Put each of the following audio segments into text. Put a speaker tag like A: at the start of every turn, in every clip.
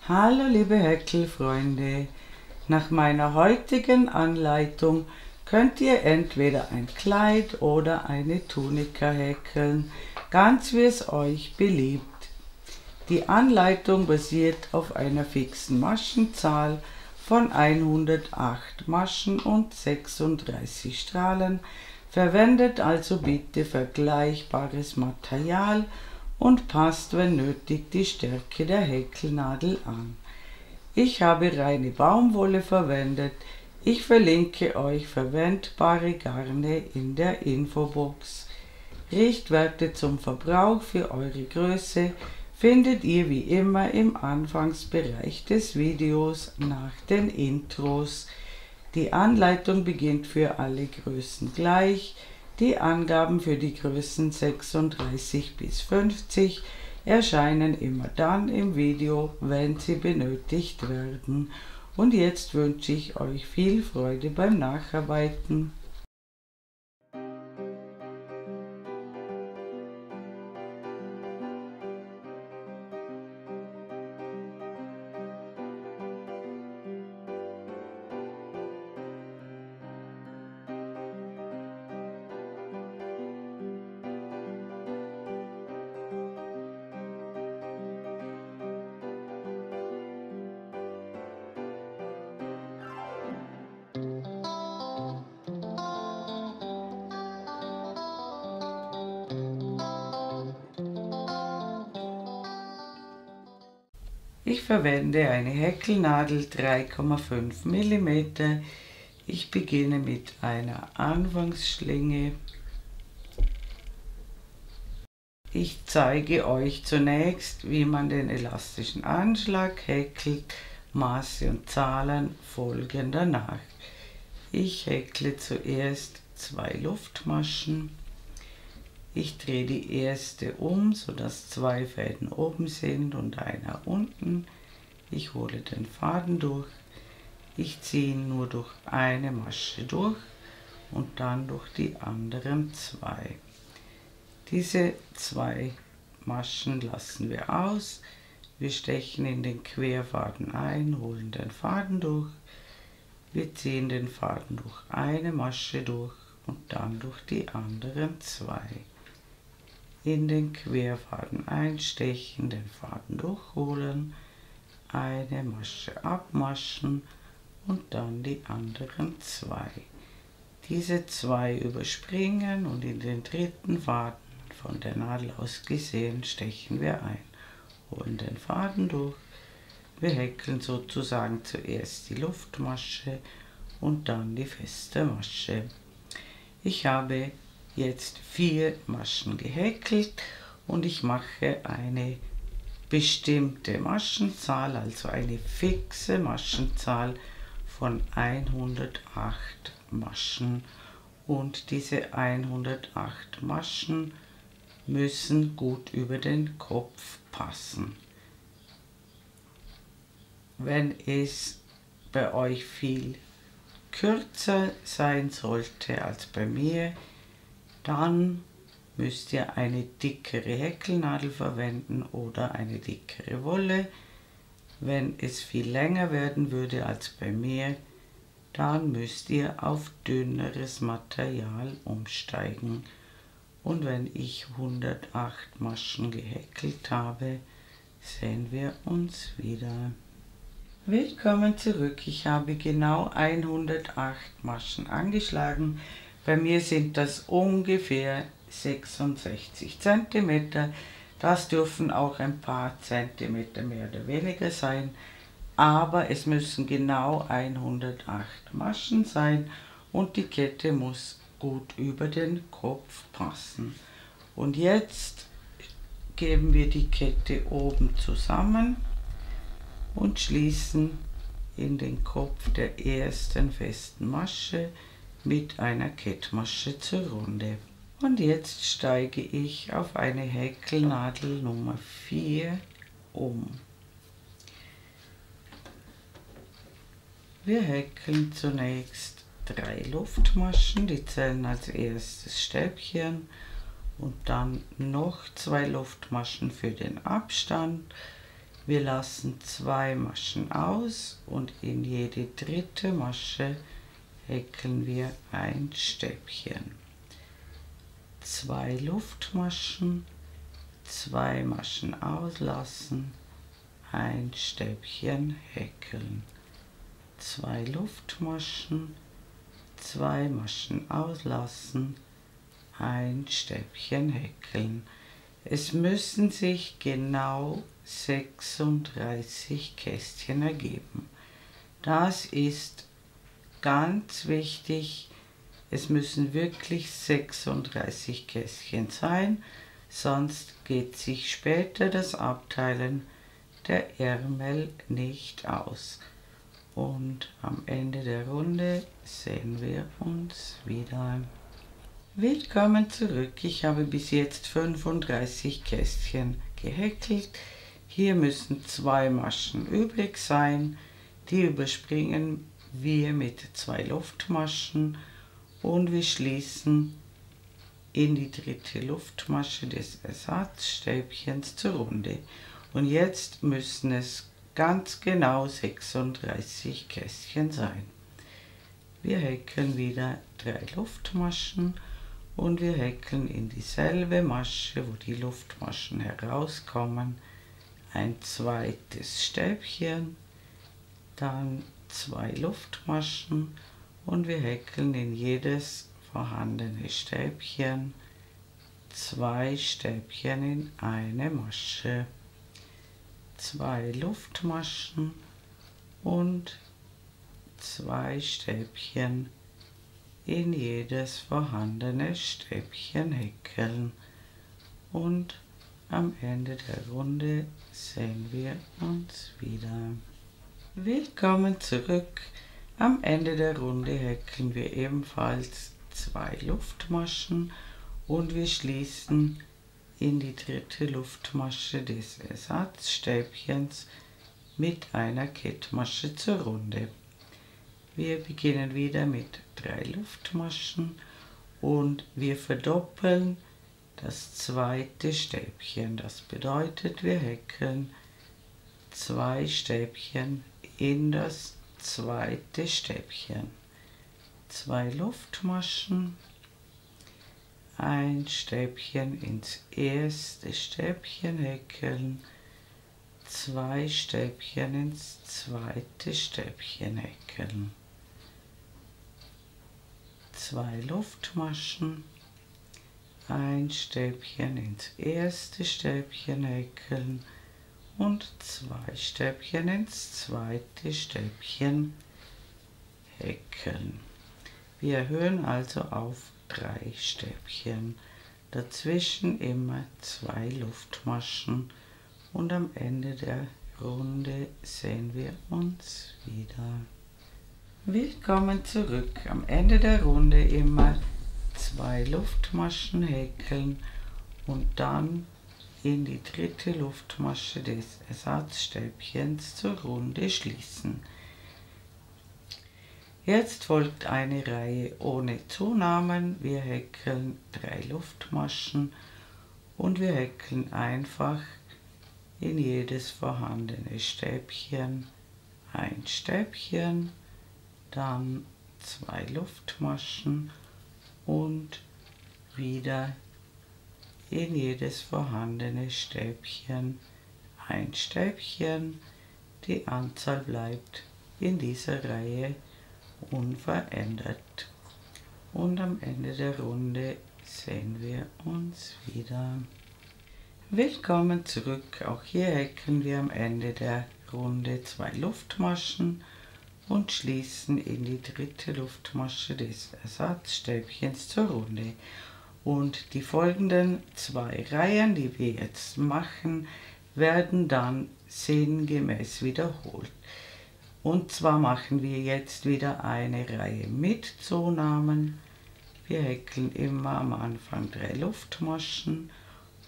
A: Hallo liebe Häkelfreunde, nach meiner heutigen Anleitung könnt ihr entweder ein Kleid oder eine Tunika häkeln, ganz wie es euch beliebt. Die Anleitung basiert auf einer fixen Maschenzahl von 108 Maschen und 36 Strahlen, verwendet also bitte vergleichbares Material und passt, wenn nötig, die Stärke der Häkelnadel an. Ich habe reine Baumwolle verwendet. Ich verlinke euch verwendbare Garne in der Infobox. Richtwerte zum Verbrauch für eure Größe findet ihr wie immer im Anfangsbereich des Videos nach den Intros. Die Anleitung beginnt für alle Größen gleich. Die Angaben für die Größen 36 bis 50 erscheinen immer dann im Video, wenn sie benötigt werden. Und jetzt wünsche ich euch viel Freude beim Nacharbeiten. Ich verwende eine Häkelnadel 3,5 mm. Ich beginne mit einer Anfangsschlinge. Ich zeige euch zunächst, wie man den elastischen Anschlag häkelt. Maße und Zahlen folgen danach. Ich häkle zuerst 2 Luftmaschen. Ich drehe die erste um, sodass 2 Fäden oben sind und einer unten. Ich hole den Faden durch. Ich ziehe nur durch eine Masche durch und dann durch die anderen 2. Diese 2 Maschen lassen wir aus. Wir stechen in den Querfaden ein, holen den Faden durch. Wir ziehen den Faden durch eine Masche durch und dann durch die anderen 2. In den Querfaden einstechen, den Faden durchholen, eine Masche abmaschen und dann die anderen 2. Diese 2 überspringen und in den dritten Faden von der Nadel aus gesehen stechen wir ein, holen den Faden durch. Wir häkeln sozusagen zuerst die Luftmasche und dann die feste Masche. Ich habe jetzt 4 Maschen gehäkelt und ich mache eine bestimmte Maschenzahl, also eine fixe Maschenzahl von 108 Maschen, und diese 108 Maschen müssen gut über den Kopf passen. Wenn es bei euch viel kürzer sein sollte als bei mir, dann müsst ihr eine dickere Häkelnadel verwenden oder eine dickere Wolle. Wenn es viel länger werden würde als bei mir, dann müsst ihr auf dünneres Material umsteigen. Und wenn ich 108 Maschen gehäkelt habe, sehen wir uns wieder. Willkommen zurück. Ich habe genau 108 Maschen angeschlagen. Bei mir sind das ungefähr 66 cm. Das dürfen auch ein paar Zentimeter mehr oder weniger sein, aber es müssen genau 108 Maschen sein und die Kette muss gut über den Kopf passen. Und jetzt geben wir die Kette oben zusammen und schließen in den Kopf der ersten festen Masche mit einer Kettmasche zur Runde. Und jetzt steige ich auf eine Häkelnadel Nummer 4 um. Wir häkeln zunächst 3 Luftmaschen, die zählen als erstes Stäbchen, und dann noch 2 Luftmaschen für den Abstand. Wir lassen 2 Maschen aus und in jede dritte Masche häkeln wir ein Stäbchen. 2 Luftmaschen, 2 Maschen auslassen, ein Stäbchen häkeln. 2 Luftmaschen, 2 Maschen auslassen, ein Stäbchen häkeln. Es müssen sich genau 36 Kästchen ergeben. Das ist ganz wichtig. Es müssen wirklich 36 Kästchen sein, sonst geht sich später das Abteilen der Ärmel nicht aus. Und am Ende der Runde sehen wir uns wieder. Willkommen zurück. Ich habe bis jetzt 35 Kästchen gehäkelt. Hier müssen 2 Maschen übrig sein. Die überspringen wir mit 2 Luftmaschen und wir schließen in die dritte Luftmasche des Ersatzstäbchens zur Runde. Und jetzt müssen es ganz genau 36 Kästchen sein. Wir häkeln wieder 3 Luftmaschen und wir häkeln in dieselbe Masche, wo die Luftmaschen herauskommen, ein zweites Stäbchen, dann 2 Luftmaschen und wir häkeln in jedes vorhandene Stäbchen 2 Stäbchen in eine Masche. 2 Luftmaschen und 2 Stäbchen in jedes vorhandene Stäbchen häkeln und am Ende der Runde sehen wir uns wieder. Willkommen zurück. Am Ende der Runde häkeln wir ebenfalls 2 Luftmaschen und wir schließen in die dritte Luftmasche des Ersatzstäbchens mit einer Kettmasche zur Runde. Wir beginnen wieder mit 3 Luftmaschen und wir verdoppeln das zweite Stäbchen. Das bedeutet, wir häkeln 2 Stäbchen in das zweite Stäbchen. 2 Luftmaschen, ein Stäbchen ins erste Stäbchen häkeln, 2 Stäbchen ins zweite Stäbchen häkeln, 2 Luftmaschen, ein Stäbchen ins erste Stäbchen häkeln und 2 Stäbchen ins zweite Stäbchen häkeln. Wir erhöhen also auf 3 Stäbchen, dazwischen immer 2 Luftmaschen und am Ende der Runde sehen wir uns wieder. Willkommen zurück. Am Ende der Runde immer 2 Luftmaschen häkeln und dann in die dritte Luftmasche des Ersatzstäbchens zur Runde schließen. Jetzt folgt eine Reihe ohne Zunahmen. Wir häkeln 3 Luftmaschen und wir häkeln einfach in jedes vorhandene Stäbchen ein Stäbchen, dann 2 Luftmaschen und wieder in jedes vorhandene Stäbchen ein Stäbchen. Die Anzahl bleibt in dieser Reihe unverändert. Und am Ende der Runde sehen wir uns wieder. Willkommen zurück. Auch hier häkeln wir am Ende der Runde 2 Luftmaschen und schließen in die dritte Luftmasche des Ersatzstäbchens zur Runde. Und die folgenden 2 Reihen, die wir jetzt machen, werden dann sinngemäß wiederholt. Und zwar machen wir jetzt wieder eine Reihe mit Zunahmen. Wir häkeln immer am Anfang 3 Luftmaschen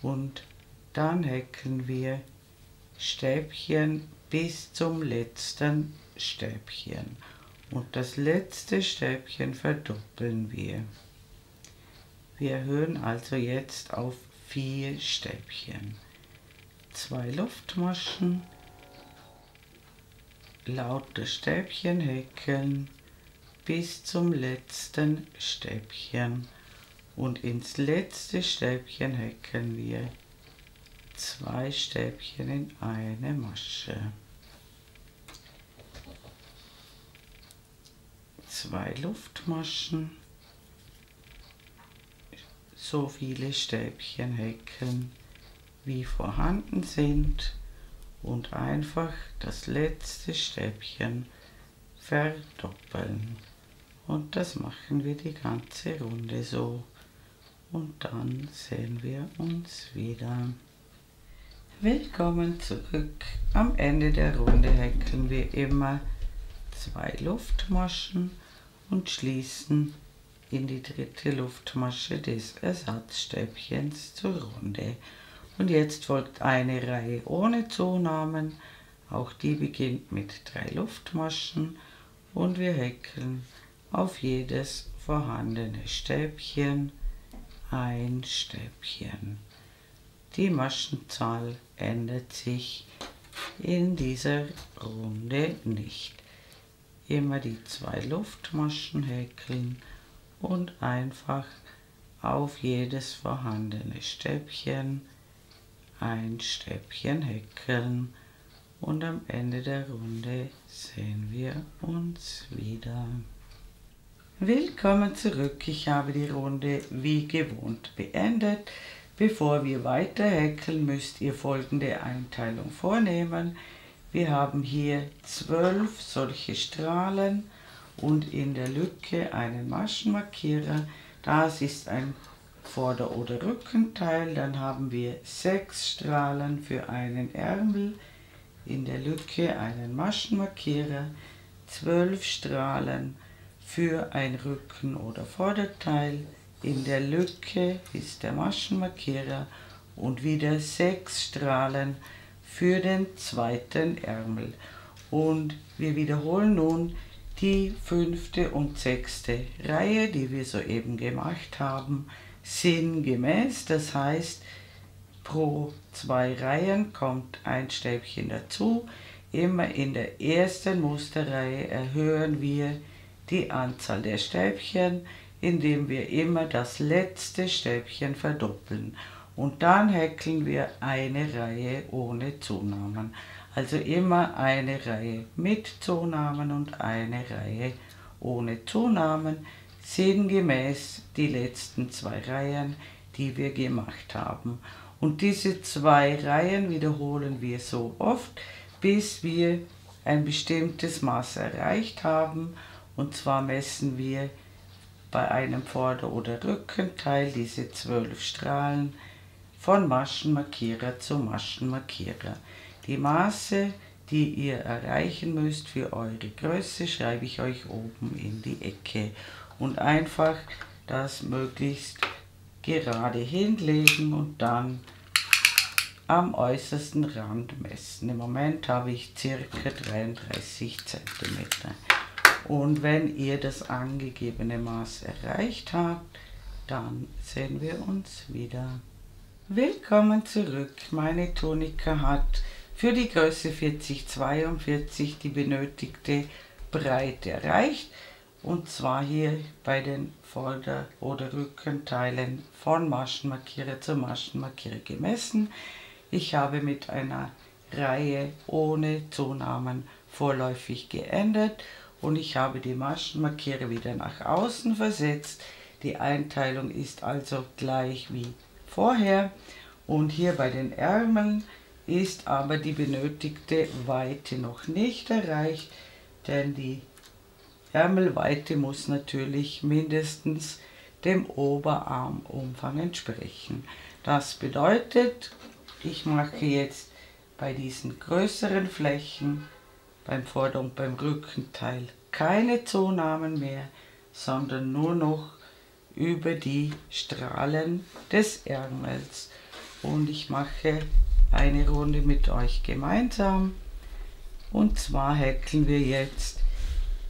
A: und dann häkeln wir Stäbchen bis zum letzten Stäbchen. Und das letzte Stäbchen verdoppeln wir. Wir erhöhen also jetzt auf 4 Stäbchen. 2 Luftmaschen, lauter Stäbchen häkeln bis zum letzten Stäbchen. Und ins letzte Stäbchen häkeln wir 2 Stäbchen in eine Masche. 2 Luftmaschen, so viele Stäbchen häkeln, wie vorhanden sind, und einfach das letzte Stäbchen verdoppeln. Und das machen wir die ganze Runde so. Und dann sehen wir uns wieder. Willkommen zurück. Am Ende der Runde häkeln wir immer 2 Luftmaschen und schließen in die dritte Luftmasche des Ersatzstäbchens zur Runde. Und jetzt folgt eine Reihe ohne Zunahmen. Auch die beginnt mit 3 Luftmaschen und wir häkeln auf jedes vorhandene Stäbchen ein Stäbchen. Die Maschenzahl ändert sich in dieser Runde nicht. Immer die 2 Luftmaschen häkeln und einfach auf jedes vorhandene Stäbchen ein Stäbchen häkeln. Und am Ende der Runde sehen wir uns wieder. Willkommen zurück. Ich habe die Runde wie gewohnt beendet. Bevor wir weiter häkeln, müsst ihr folgende Einteilung vornehmen. Wir haben hier 12 solche Strahlen und in der Lücke einen Maschenmarkierer. Das ist ein Vorder- oder Rückenteil. Dann haben wir 6 Strahlen für einen Ärmel, in der Lücke einen Maschenmarkierer, 12 Strahlen für ein Rücken- oder Vorderteil, in der Lücke ist der Maschenmarkierer und wieder 6 Strahlen für den zweiten Ärmel. Und wir wiederholen nun die 5. und 6. Reihe, die wir soeben gemacht haben, sinngemäß. Das heißt, pro 2 Reihen kommt ein Stäbchen dazu. Immer in der ersten Musterreihe erhöhen wir die Anzahl der Stäbchen, indem wir immer das letzte Stäbchen verdoppeln. Und dann häkeln wir eine Reihe ohne Zunahmen. Also immer eine Reihe mit Zunahmen und eine Reihe ohne Zunahmen, sinngemäß die letzten 2 Reihen, die wir gemacht haben. Und diese 2 Reihen wiederholen wir so oft, bis wir ein bestimmtes Maß erreicht haben. Und zwar messen wir bei einem Vorder- oder Rückenteil diese 12 Strahlen von Maschenmarkierer zu Maschenmarkierer. Die Maße, die ihr erreichen müsst für eure Größe, schreibe ich euch oben in die Ecke. Und einfach das möglichst gerade hinlegen und dann am äußersten Rand messen. Im Moment habe ich ca. 33 cm. Und wenn ihr das angegebene Maß erreicht habt, dann sehen wir uns wieder. Willkommen zurück. Meine Tunika hat für die Größe 40-42 die benötigte Breite erreicht. Und zwar hier bei den Vorder- oder Rückenteilen von Maschenmarkierer zu Maschenmarkierer gemessen. Ich habe mit einer Reihe ohne Zunahmen vorläufig geendet. Und ich habe die Maschenmarkierer wieder nach außen versetzt. Die Einteilung ist also gleich wie vorher. Und hier bei den Ärmeln ist aber die benötigte Weite noch nicht erreicht, denn die Ärmelweite muss natürlich mindestens dem Oberarmumfang entsprechen. Das bedeutet, ich mache jetzt bei diesen größeren Flächen beim Vorder- und beim Rückenteil keine Zunahmen mehr, sondern nur noch über die Strahlen des Ärmels. Und ich mache eine Runde mit euch gemeinsam. Und zwar häkeln wir jetzt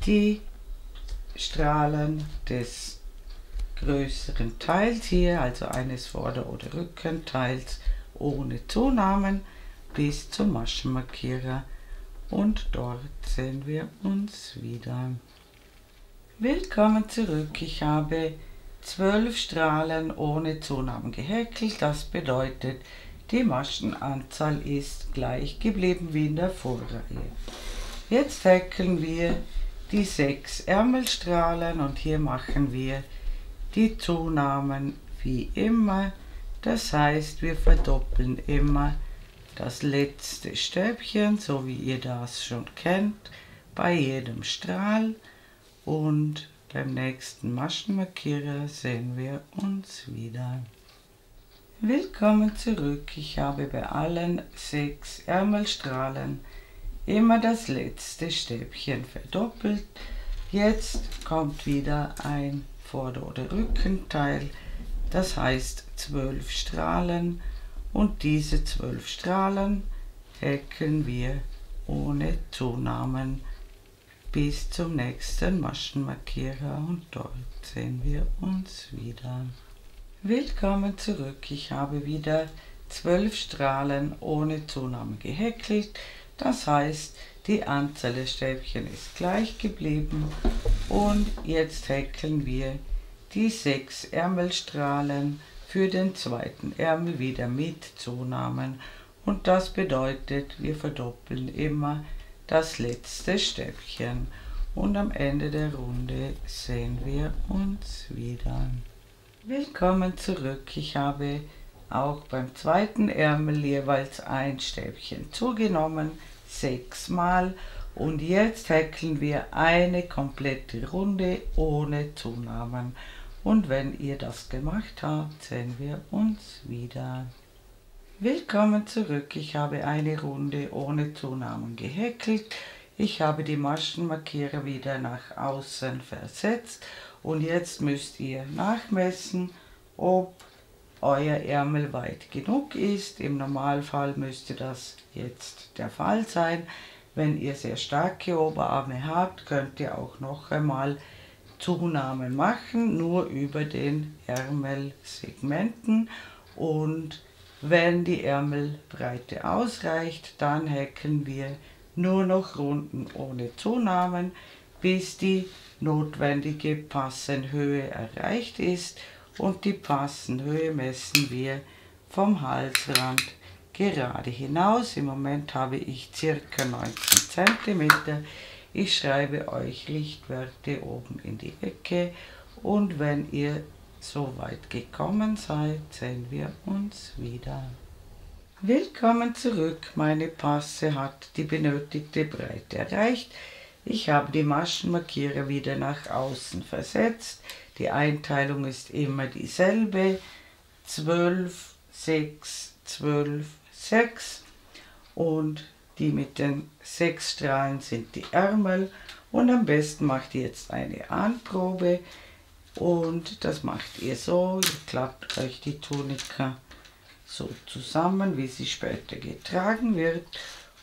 A: die Strahlen des größeren Teils hier, also eines Vorder- oder Rückenteils ohne Zunahmen, bis zum Maschenmarkierer. und dort sehen wir uns wieder. Willkommen zurück. Ich habe 12 Strahlen ohne Zunahmen gehäkelt. Das bedeutet, die Maschenanzahl ist gleich geblieben wie in der Vorreihe. Jetzt häkeln wir die 6 Ärmelstrahlen und hier machen wir die Zunahmen wie immer. Das heißt, wir verdoppeln immer das letzte Stäbchen, so wie ihr das schon kennt, bei jedem Strahl. Und beim nächsten Maschenmarkierer sehen wir uns wieder. Willkommen zurück. Ich habe bei allen 6 Ärmelstrahlen immer das letzte Stäbchen verdoppelt. Jetzt kommt wieder ein Vorder- oder Rückenteil, das heißt 12 Strahlen, und diese 12 Strahlen häkeln wir ohne Zunahmen bis zum nächsten Maschenmarkierer und dort sehen wir uns wieder. Willkommen zurück. Ich habe wieder 12 Strahlen ohne Zunahmen gehäkelt. Das heißt, die Anzahl der Stäbchen ist gleich geblieben und jetzt häkeln wir die 6 Ärmelstrahlen für den zweiten Ärmel wieder mit Zunahmen, und das bedeutet, wir verdoppeln immer das letzte Stäbchen und am Ende der Runde sehen wir uns wieder. Willkommen zurück. Ich habe auch beim zweiten Ärmel jeweils ein Stäbchen zugenommen, 6 Mal, und jetzt häkeln wir eine komplette Runde ohne Zunahmen. Und wenn ihr das gemacht habt, sehen wir uns wieder. Willkommen zurück. Ich habe eine Runde ohne Zunahmen gehäkelt. Ich habe die Maschenmarkierer wieder nach außen versetzt und jetzt müsst ihr nachmessen, ob euer Ärmel weit genug ist. Im Normalfall müsste das jetzt der Fall sein. Wenn ihr sehr starke Oberarme habt, könnt ihr auch noch einmal Zunahmen machen, nur über den Ärmelsegmenten, und wenn die Ärmelbreite ausreicht, dann häkeln wir nur noch Runden ohne Zunahmen, bis die notwendige Passenhöhe erreicht ist, und die Passenhöhe messen wir vom Halsrand gerade hinaus. Im Moment habe ich ca. 19 cm. Ich schreibe euch Richtwerte oben in die Ecke, und wenn ihr so weit gekommen seid, sehen wir uns wieder. Willkommen zurück. Meine Passe hat die benötigte Breite erreicht. Ich habe die Maschenmarkierer wieder nach außen versetzt. Die Einteilung ist immer dieselbe: 12, 6, 12, 6, und die mit den 6 Strahlen sind die Ärmel. Und am besten macht ihr jetzt eine Anprobe, und das macht ihr so: Ihr klappt euch die Tunika so zusammen, wie sie später getragen wird,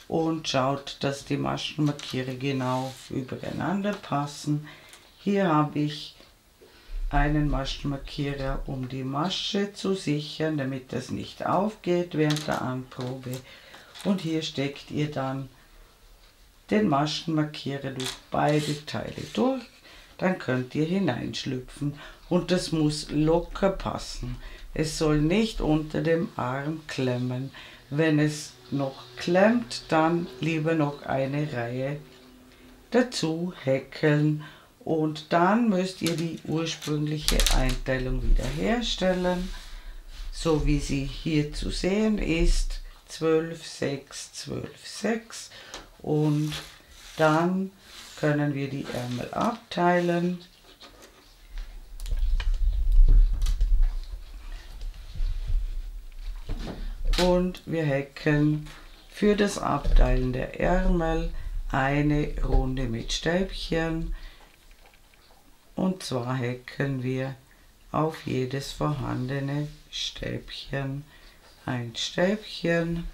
A: und schaut, dass die Maschenmarkierer genau übereinander passen. Hier habe ich einen Maschenmarkierer, um die Masche zu sichern, damit das nicht aufgeht während der Anprobe. Und hier steckt ihr dann den Maschenmarkierer durch beide Teile durch. Dann könnt ihr hineinschlüpfen, und das muss locker passen. Es soll nicht unter dem Arm klemmen. Wenn es noch klemmt, dann lieber noch eine Reihe dazu häkeln, und dann müsst ihr die ursprüngliche Einteilung wiederherstellen, so wie sie hier zu sehen ist: 12, 6, 12, 6, und dann können wir die Ärmel abteilen. Und wir häkeln für das Abteilen der Ärmel eine Runde mit Stäbchen, und zwar häkeln wir auf jedes vorhandene Stäbchen ein Stäbchen.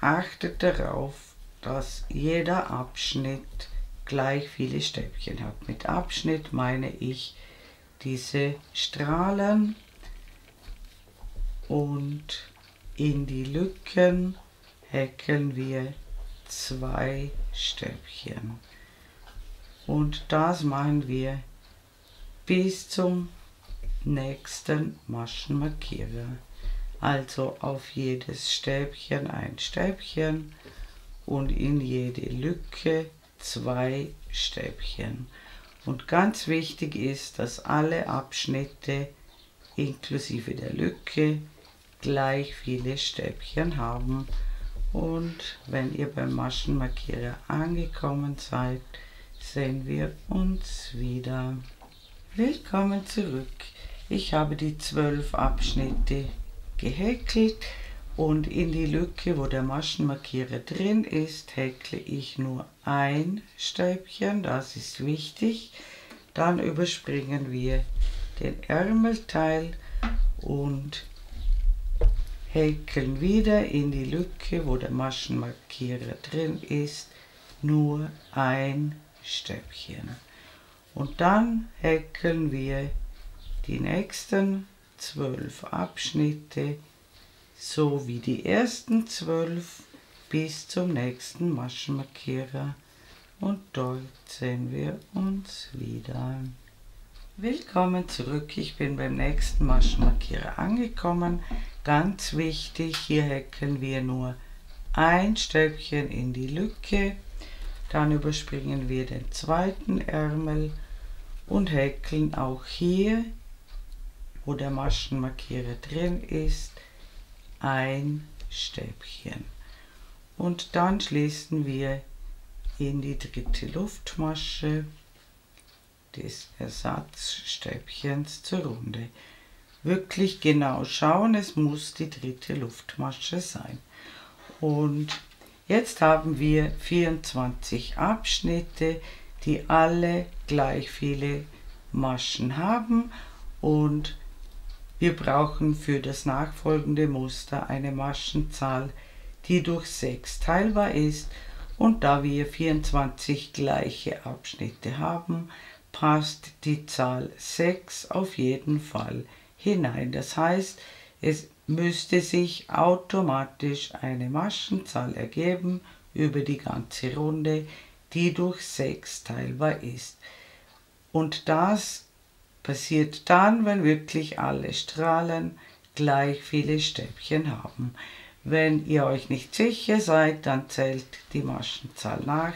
A: Achtet darauf, dass jeder Abschnitt gleich viele Stäbchen hat. Mit Abschnitt meine ich diese Strahlen, und in die Lücken häkeln wir 2 Stäbchen. Und das machen wir bis zum nächsten Maschenmarkierer. Also auf jedes Stäbchen ein Stäbchen und in jede Lücke 2 Stäbchen. Und ganz wichtig ist, dass alle Abschnitte inklusive der Lücke gleich viele Stäbchen haben. Und wenn ihr beim Maschenmarkierer angekommen seid, sehen wir uns wieder. Willkommen zurück. Ich habe die 12 Abschnitte gehäkelt und in die Lücke, wo der Maschenmarkierer drin ist, häkle ich nur ein Stäbchen, das ist wichtig. Dann überspringen wir den Ärmelteil und häkeln wieder in die Lücke, wo der Maschenmarkierer drin ist, nur ein Stäbchen. Und dann häkeln wir die nächsten 12 Abschnitte so wie die ersten 12 bis zum nächsten Maschenmarkierer und dort sehen wir uns wieder. Willkommen zurück, ich bin beim nächsten Maschenmarkierer angekommen. Ganz wichtig, hier häkeln wir nur ein Stäbchen in die Lücke, dann überspringen wir den zweiten Ärmel und häkeln auch hier, wo der Maschenmarkierer drin ist, ein Stäbchen. Und dann schließen wir in die dritte Luftmasche des Ersatzstäbchens zur Runde. Wirklich genau schauen, es muss die dritte Luftmasche sein. Und jetzt haben wir 24 Abschnitte, die alle gleich viele Maschen haben und wir brauchen für das nachfolgende Muster eine Maschenzahl, die durch 6 teilbar ist, und da wir 24 gleiche Abschnitte haben, passt die Zahl 6 auf jeden Fall hinein. Das heißt, es müsste sich automatisch eine Maschenzahl ergeben über die ganze Runde, die durch 6 teilbar ist. Und das passiert dann, wenn wirklich alle Strahlen gleich viele Stäbchen haben. Wenn ihr euch nicht sicher seid, dann zählt die Maschenzahl nach.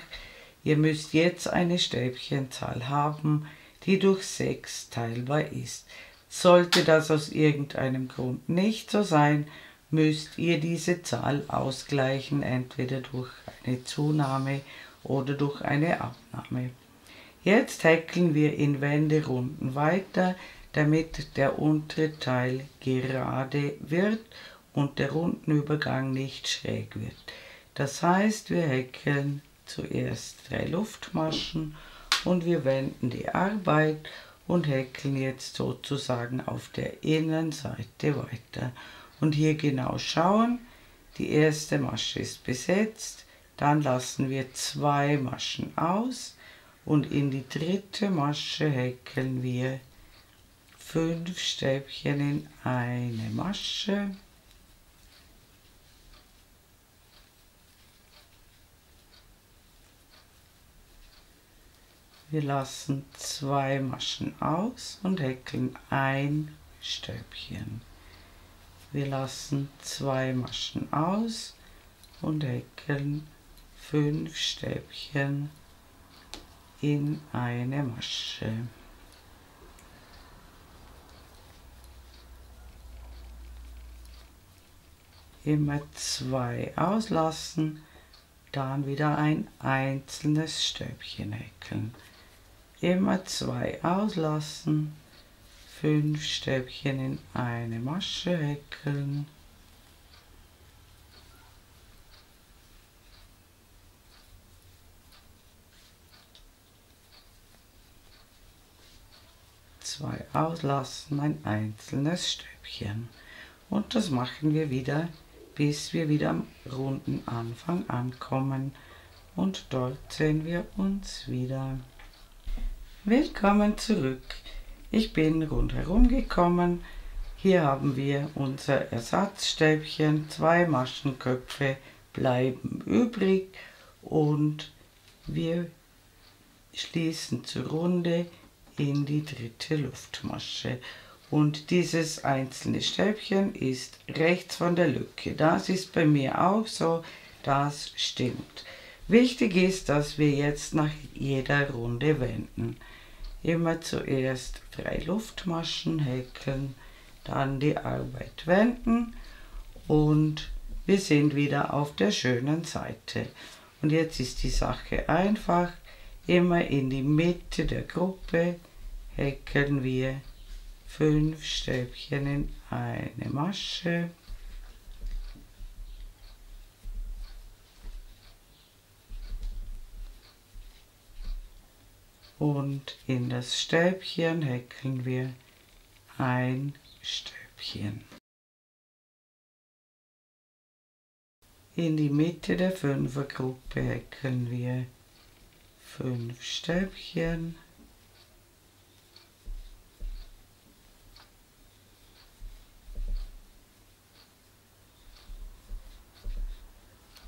A: Ihr müsst jetzt eine Stäbchenzahl haben, die durch 6 teilbar ist. Sollte das aus irgendeinem Grund nicht so sein, müsst ihr diese Zahl ausgleichen, entweder durch eine Zunahme oder durch eine Abnahme. Jetzt häkeln wir in Wenderunden weiter, damit der untere Teil gerade wird und der Rundenübergang nicht schräg wird. Das heißt, wir häkeln zuerst 3 Luftmaschen und wir wenden die Arbeit und häkeln jetzt sozusagen auf der Innenseite weiter. Und hier genau schauen, die erste Masche ist besetzt, dann lassen wir 2 Maschen aus und in die dritte Masche häkeln wir 5 Stäbchen in eine Masche. Wir lassen 2 Maschen aus und häkeln ein Stäbchen. Wir lassen 2 Maschen aus und häkeln 5 Stäbchen in eine Masche. Immer 2 auslassen, dann wieder ein einzelnes Stäbchen häkeln. Immer 2 auslassen, 5 Stäbchen in eine Masche häkeln. Zwei auslassen, ein einzelnes Stäbchen. Und das machen wir wieder, bis wir wieder am runden Anfang ankommen. Und dort sehen wir uns wieder. Willkommen zurück. Ich bin rundherum gekommen. Hier haben wir unser Ersatzstäbchen, 2 Maschenköpfe bleiben übrig und wir schließen zur Runde in die dritte Luftmasche. Und dieses einzelne Stäbchen ist rechts von der Lücke. Das ist bei mir auch so, das stimmt. Wichtig ist, dass wir jetzt nach jeder Runde wenden. Immer zuerst 3 Luftmaschen häkeln, dann die Arbeit wenden und wir sind wieder auf der schönen Seite. Und jetzt ist die Sache einfach. Immer in die Mitte der Gruppe häkeln wir 5 Stäbchen in eine Masche. Und in das Stäbchen häkeln wir ein Stäbchen. In die Mitte der Fünfergruppe häkeln wir 5 Stäbchen.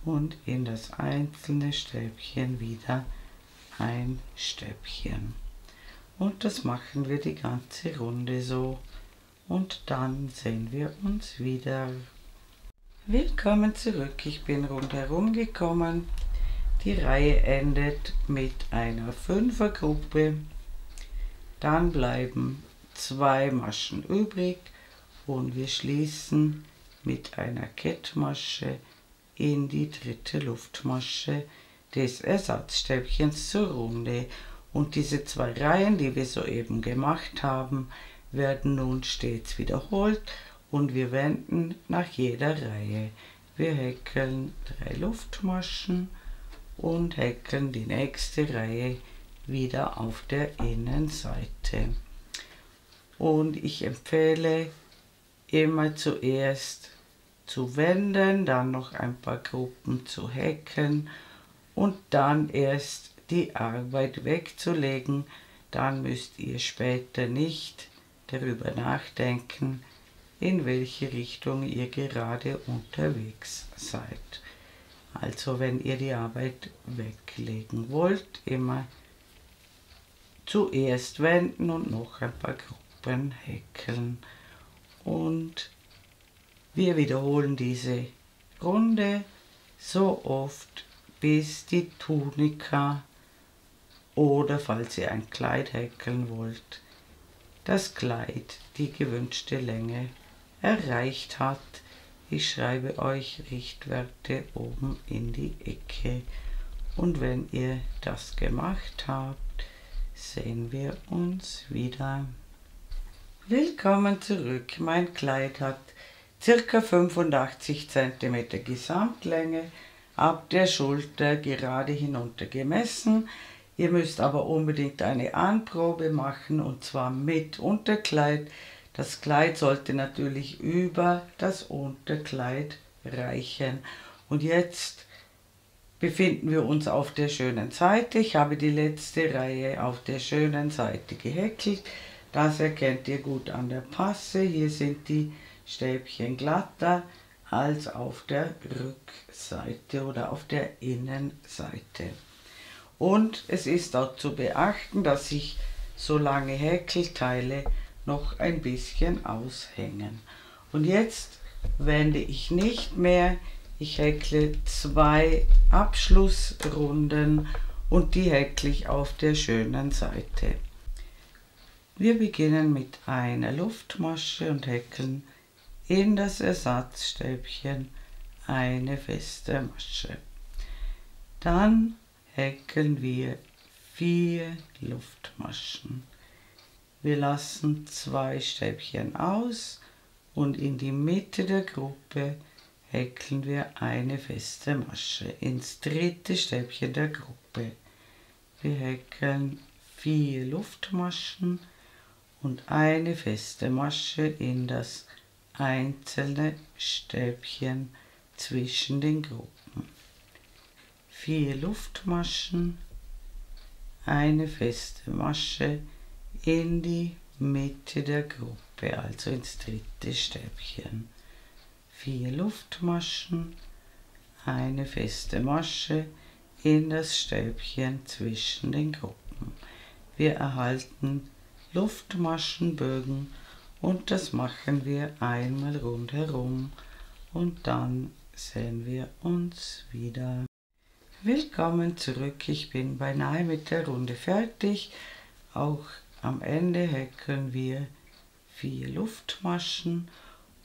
A: Und in das einzelne Stäbchen wieder ein Stäbchen. Und das machen wir die ganze Runde so. Und dann sehen wir uns wieder. Willkommen zurück, ich bin rundherum gekommen. Die Reihe endet mit einer Fünfergruppe. Dann bleiben 2 Maschen übrig und wir schließen mit einer Kettmasche in die dritte Luftmasche des Ersatzstäbchens zur Runde. Und diese 2 Reihen, die wir soeben gemacht haben, werden nun stets wiederholt und wir wenden nach jeder Reihe. Wir häkeln 3 Luftmaschen und häkeln die nächste Reihe wieder auf der Innenseite. Und ich empfehle immer zuerst zu wenden, dann noch ein paar Gruppen zu häkeln und dann erst die Arbeit wegzulegen. Dann müsst ihr später nicht darüber nachdenken, in welche Richtung ihr gerade unterwegs seid. Also wenn ihr die Arbeit weglegen wollt, immer zuerst wenden und noch ein paar Gruppen häkeln. Und wir wiederholen diese Runde so oft, bis die Tunika oder, falls ihr ein Kleid häkeln wollt, das Kleid die gewünschte Länge erreicht hat. Ich schreibe euch Richtwerte oben in die Ecke. Und wenn ihr das gemacht habt, sehen wir uns wieder. Willkommen zurück. Mein Kleid hat ca. 85 cm Gesamtlänge, ab der Schulter gerade hinunter gemessen. Ihr müsst aber unbedingt eine Anprobe machen und zwar mit Unterkleid. Das Kleid sollte natürlich über das Unterkleid reichen. Und jetzt befinden wir uns auf der schönen Seite. Ich habe die letzte Reihe auf der schönen Seite gehäkelt. Das erkennt ihr gut an der Passe. Hier sind die Stäbchen glatter als auf der Rückseite oder auf der Innenseite. Und es ist auch zu beachten, dass sich so lange Häkelteile noch ein bisschen aushängen. Und jetzt wende ich nicht mehr. Ich häkle 2 Abschlussrunden und die häkle ich auf der schönen Seite. Wir beginnen mit einer Luftmasche und häkeln in das Ersatzstäbchen eine feste Masche. Dann häkeln wir 4 Luftmaschen. Wir lassen 2 Stäbchen aus und in die Mitte der Gruppe häkeln wir eine feste Masche ins dritte Stäbchen der Gruppe. Wir häkeln 4 Luftmaschen und eine feste Masche in das einzelne Stäbchen zwischen den Gruppen. 4 Luftmaschen, eine feste Masche in die Mitte der Gruppe, also ins dritte Stäbchen. 4 Luftmaschen, eine feste Masche in das Stäbchen zwischen den Gruppen. Wir erhalten Luftmaschenbögen und das machen wir einmal rundherum und dann sehen wir uns wieder. Willkommen zurück, ich bin beinahe mit der Runde fertig. Auch am Ende häkeln wir 4 Luftmaschen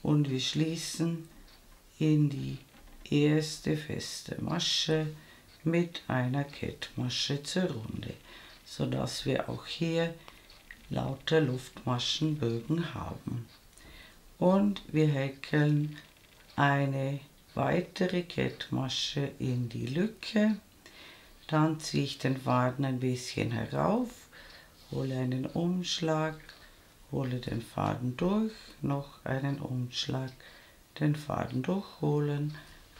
A: und wir schließen in die erste feste Masche mit einer Kettmasche zur Runde, sodass wir auch hier lauter Luftmaschenbögen haben. Und wir häkeln eine weitere Kettmasche in die Lücke, dann ziehe ich den Faden ein bisschen herauf, hole einen Umschlag, hole den Faden durch, noch einen Umschlag, den Faden durchholen,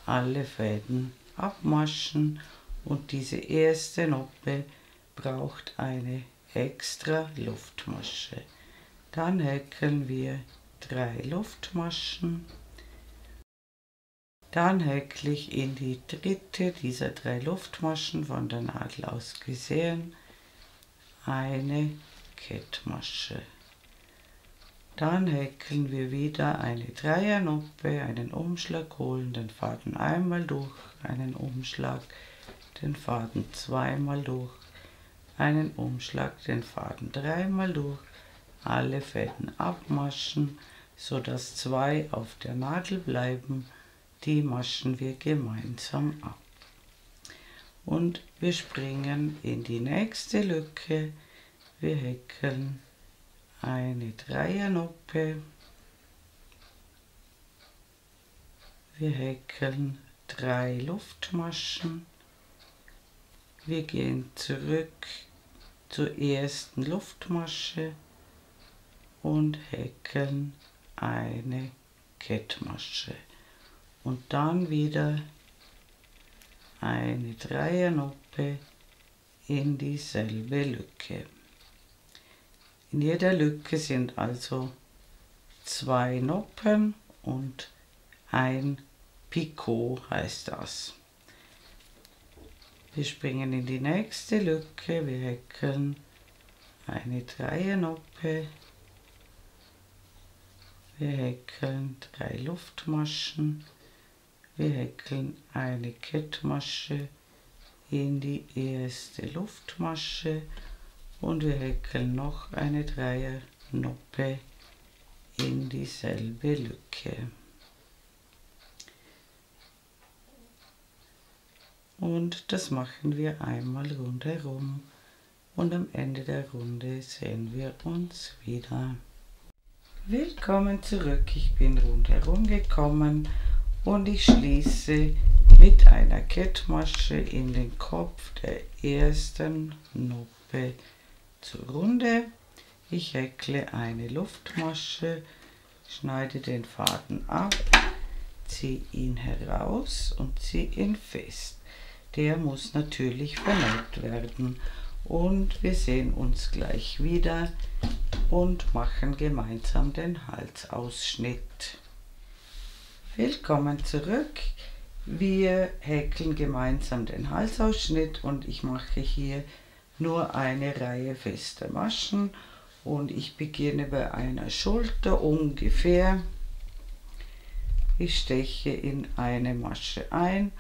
A: alle Fäden abmaschen und diese erste Noppe braucht eine extra Luftmasche. Dann häkeln wir 3 Luftmaschen. Dann häkle ich in die dritte dieser 3 Luftmaschen von der Nadel aus gesehen eine Kettmasche. Dann häkeln wir wieder eine Dreiernoppe, einen Umschlag holen, den Faden einmal durch, einen Umschlag, den Faden zweimal durch, einen Umschlag, den Faden dreimal durch, alle Fäden abmaschen, sodass 2 auf der Nadel bleiben. Die maschen wir gemeinsam ab. Und wir springen in die nächste Lücke. Wir häkeln eine Dreiernoppe. Wir häkeln 3 Luftmaschen. Wir gehen zurück zur ersten Luftmasche und häkeln eine Kettmasche. Und dann wieder eine Dreiernoppe in dieselbe Lücke. In jeder Lücke sind also 2 Noppen und ein Picot heißt das. Wir springen in die nächste Lücke, wir häkeln eine Dreiernoppe, wir häkeln 3 Luftmaschen, wir häkeln eine Kettmasche in die erste Luftmasche und wir häkeln noch eine Dreiernoppe in dieselbe Lücke. Und das machen wir einmal rundherum und am Ende der Runde sehen wir uns wieder. Willkommen zurück, ich bin rundherum gekommen und ich schließe mit einer Kettmasche in den Kopf der ersten Noppe zur Runde. Ich häkle eine Luftmasche, schneide den Faden ab, ziehe ihn heraus und ziehe ihn fest. Der muss natürlich vernäht werden und wir sehen uns gleich wieder und machen gemeinsam den Halsausschnitt. Willkommen zurück. Wir häkeln gemeinsam den Halsausschnitt und ich mache hier nur eine Reihe fester Maschen und ich beginne bei einer Schulter ungefähr. Ich steche in eine Masche ein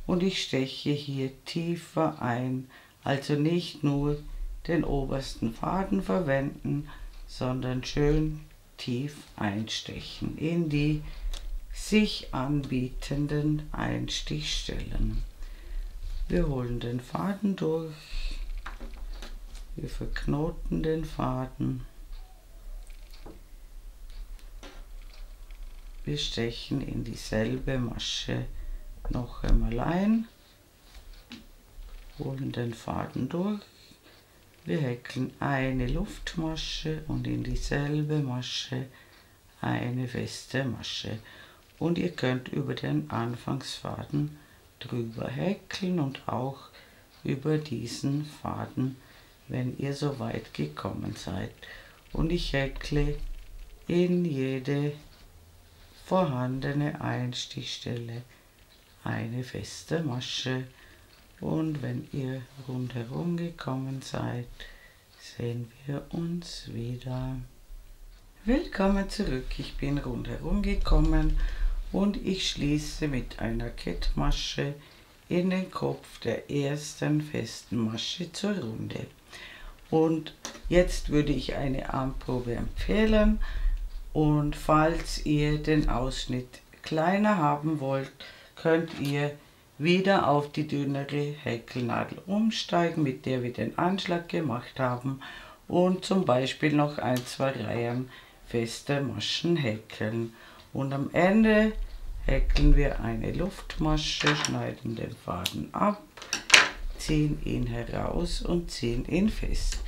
A: und ich steche hier tiefer ein, also nicht nur den obersten Faden verwenden, sondern schön tief einstechen in die sich anbietenden Einstichstellen. Wir holen den Faden durch, wir verknoten den Faden, wir stechen in dieselbe Masche noch einmal ein, holen den Faden durch, wir häkeln eine Luftmasche und in dieselbe Masche eine feste Masche. Und ihr könnt über den Anfangsfaden drüber häkeln und auch über diesen Faden, wenn ihr so weit gekommen seid. Und ich häkle in jede vorhandene Einstichstelle eine feste Masche. Und wenn ihr rundherum gekommen seid, sehen wir uns wieder. Willkommen zurück, ich bin rundherum gekommen und ich schließe mit einer Kettmasche in den Kopf der ersten festen Masche zur Runde. Und jetzt würde ich eine Armprobe empfehlen, und falls ihr den Ausschnitt kleiner haben wollt, könnt ihr wieder auf die dünnere Häkelnadel umsteigen, mit der wir den Anschlag gemacht haben, und zum Beispiel noch 1-2 Reihen feste Maschen häkeln. Und am Ende häkeln wir eine Luftmasche, schneiden den Faden ab, ziehen ihn heraus und ziehen ihn fest.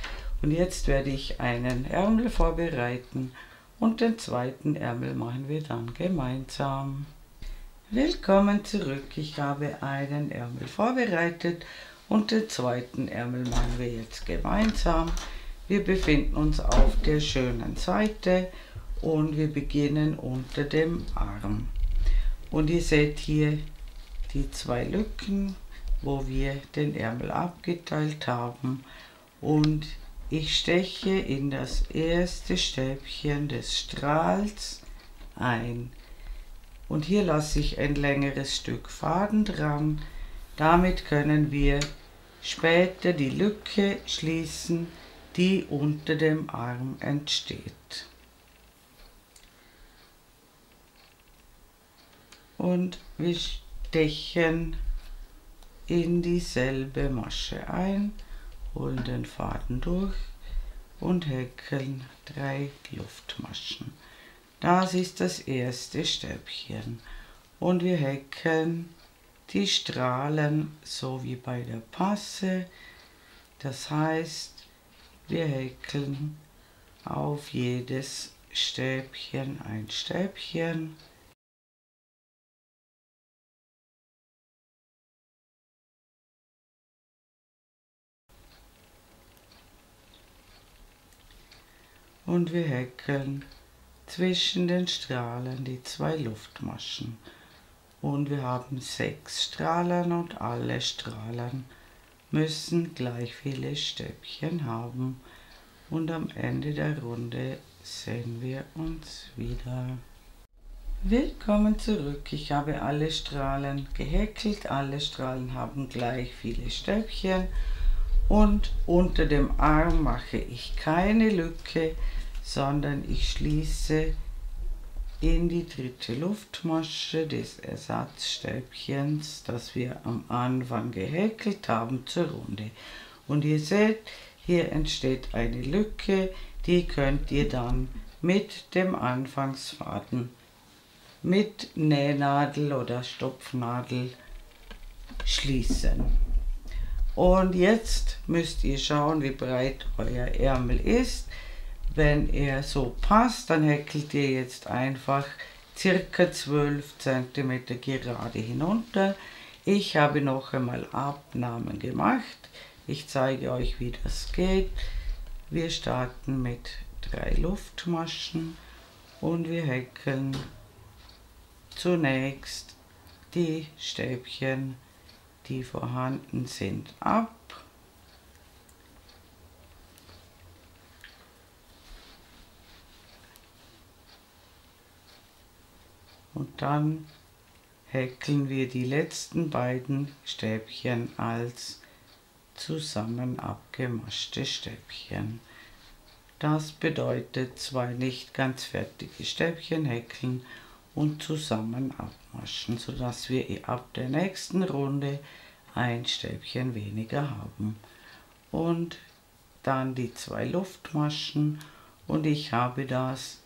A: Und jetzt werde ich einen Ärmel vorbereiten und den zweiten Ärmel machen wir dann gemeinsam. Willkommen zurück, ich habe einen Ärmel vorbereitet und den zweiten Ärmel machen wir jetzt gemeinsam. Wir befinden uns auf der schönen Seite und wir beginnen unter dem Arm. Und ihr seht hier die 2 Lücken, wo wir den Ärmel abgeteilt haben, und ich steche in das erste Stäbchen des Strahls ein. Und hier lasse ich ein längeres Stück Faden dran. Damit können wir später die Lücke schließen, die unter dem Arm entsteht. Und wir stechen in dieselbe Masche ein, holen den Faden durch und häkeln 3 Luftmaschen. Das ist das erste Stäbchen und wir häkeln die Strahlen so wie bei der Passe. Das heißt, wir häkeln auf jedes Stäbchen ein Stäbchen. Und wir häkeln zwischen den Strahlen die 2 Luftmaschen. Und wir haben 6 Strahlen und alle Strahlen müssen gleich viele Stäbchen haben. Und am Ende der Runde sehen wir uns wieder. Willkommen zurück, ich habe alle Strahlen gehäkelt, alle Strahlen haben gleich viele Stäbchen. Und unter dem Arm mache ich keine Lücke, sondern ich schließe in die 3. Luftmasche des Ersatzstäbchens, das wir am Anfang gehäkelt haben, zur Runde. Und ihr seht, hier entsteht eine Lücke, die könnt ihr dann mit dem Anfangsfaden mit Nähnadel oder Stopfnadel schließen. Und jetzt müsst ihr schauen, wie breit euer Ärmel ist. Wenn er so passt, dann häkelt ihr jetzt einfach circa 12 cm gerade hinunter. Ich habe noch einmal Abnahmen gemacht. Ich zeige euch, wie das geht. Wir starten mit 3 Luftmaschen und wir häkeln zunächst die Stäbchen, die vorhanden sind, ab. Und dann häkeln wir die letzten beiden Stäbchen als zusammen abgemaschte Stäbchen. Das bedeutet 2 nicht ganz fertige Stäbchen häkeln und zusammen abmaschen, sodass wir ab der nächsten Runde ein Stäbchen weniger haben. Und dann die 2 Luftmaschen, und ich habe das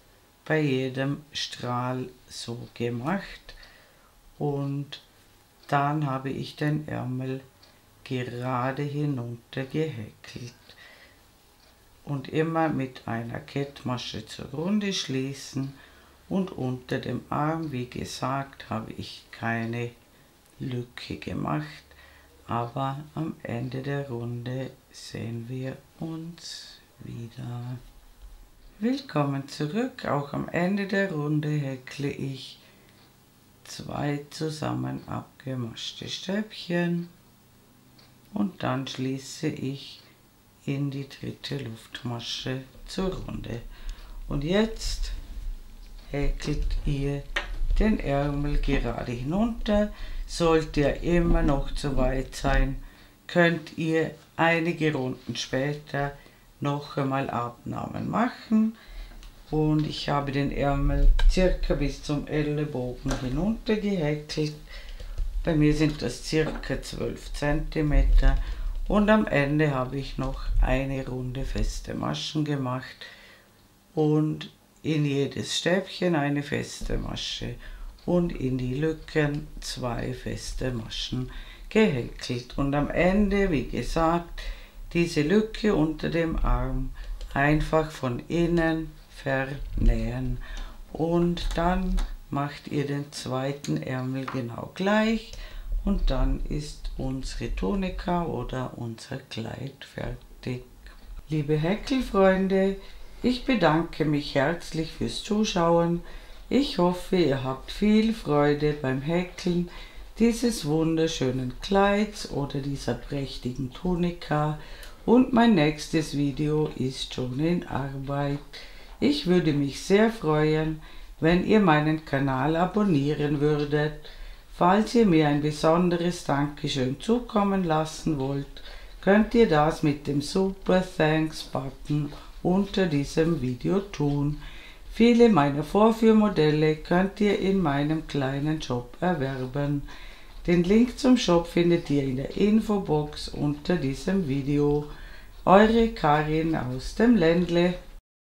A: bei jedem Strahl so gemacht, und dann habe ich den Ärmel gerade hinunter gehäkelt und immer mit einer Kettmasche zur Runde schließen. Und unter dem Arm, wie gesagt, habe ich keine Lücke gemacht, aber am Ende der Runde sehen wir uns wieder. Willkommen zurück, auch am Ende der Runde häkle ich 2 zusammen abgemaschte Stäbchen und dann schließe ich in die dritte Luftmasche zur Runde. Und jetzt häkelt ihr den Ärmel gerade hinunter. Sollte er immer noch zu weit sein, könnt ihr einige Runden später noch einmal Abnahmen machen. Und ich habe den Ärmel circa bis zum Ellenbogen hinunter gehäkelt. Bei mir sind das circa 12 cm. Und am Ende habe ich noch eine Runde feste Maschen gemacht und in jedes Stäbchen eine feste Masche und in die Lücken 2 feste Maschen gehäkelt. Und am Ende, wie gesagt, diese Lücke unter dem Arm einfach von innen vernähen. Und dann macht ihr den zweiten Ärmel genau gleich und dann ist unsere Tunika oder unser Kleid fertig. Liebe Häkelfreunde, ich bedanke mich herzlich fürs Zuschauen. Ich hoffe, ihr habt viel Freude beim Häkeln dieses wunderschönen Kleids oder dieser prächtigen Tunika und mein nächstes Video ist schon in Arbeit. Ich würde mich sehr freuen, wenn ihr meinen Kanal abonnieren würdet. Falls ihr mir ein besonderes Dankeschön zukommen lassen wollt, könnt ihr das mit dem Super Thanks Button unter diesem Video tun. Viele meiner Vorführmodelle könnt ihr in meinem kleinen Shop erwerben. Den Link zum Shop findet ihr in der Infobox unter diesem Video. Eure Karin aus dem Ländle.